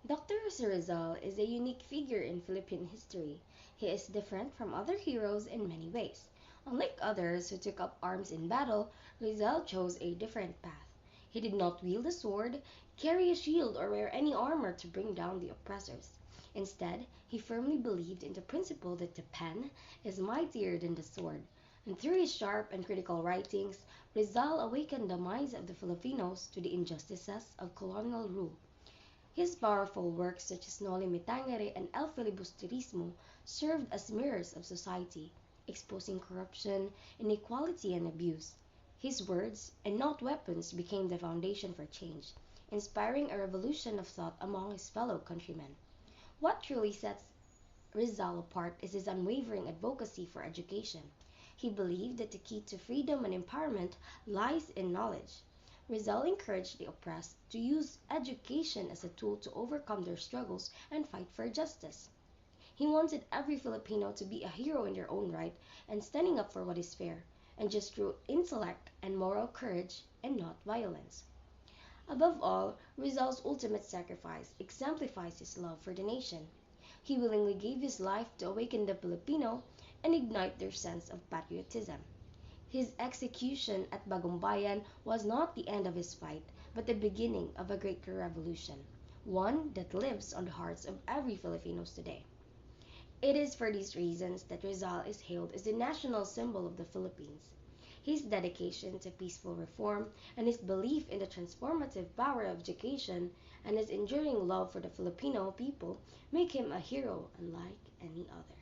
Dr. Jose Rizal is a unique figure in Philippine history. He is different from other heroes in many ways. Unlike others who took up arms in battle, Rizal chose a different path. He did not wield a sword, carry a shield, or wear any armor to bring down the oppressors. Instead, he firmly believed in the principle that the pen is mightier than the sword. And through his sharp and critical writings, Rizal awakened the minds of the Filipinos to the injustices of colonial rule. His powerful works such as Noli Me Tangere and El Filibusterismo served as mirrors of society, exposing corruption, inequality, and abuse. His words, and not weapons, became the foundation for change, inspiring a revolution of thought among his fellow countrymen. What truly sets Rizal apart is his unwavering advocacy for education. He believed that the key to freedom and empowerment lies in knowledge. Rizal encouraged the oppressed to use education as a tool to overcome their struggles and fight for justice. He wanted every Filipino to be a hero in their own right and standing up for what is fair, and just through intellect and moral courage and not violence. Above all, Rizal's ultimate sacrifice exemplifies his love for the nation. He willingly gave his life to awaken the Filipino and ignite their sense of patriotism. His execution at Bagumbayan was not the end of his fight, but the beginning of a great revolution, one that lives on the hearts of every Filipino today. It is for these reasons that Rizal is hailed as the national symbol of the Philippines. His dedication to peaceful reform and his belief in the transformative power of education and his enduring love for the Filipino people make him a hero unlike any other.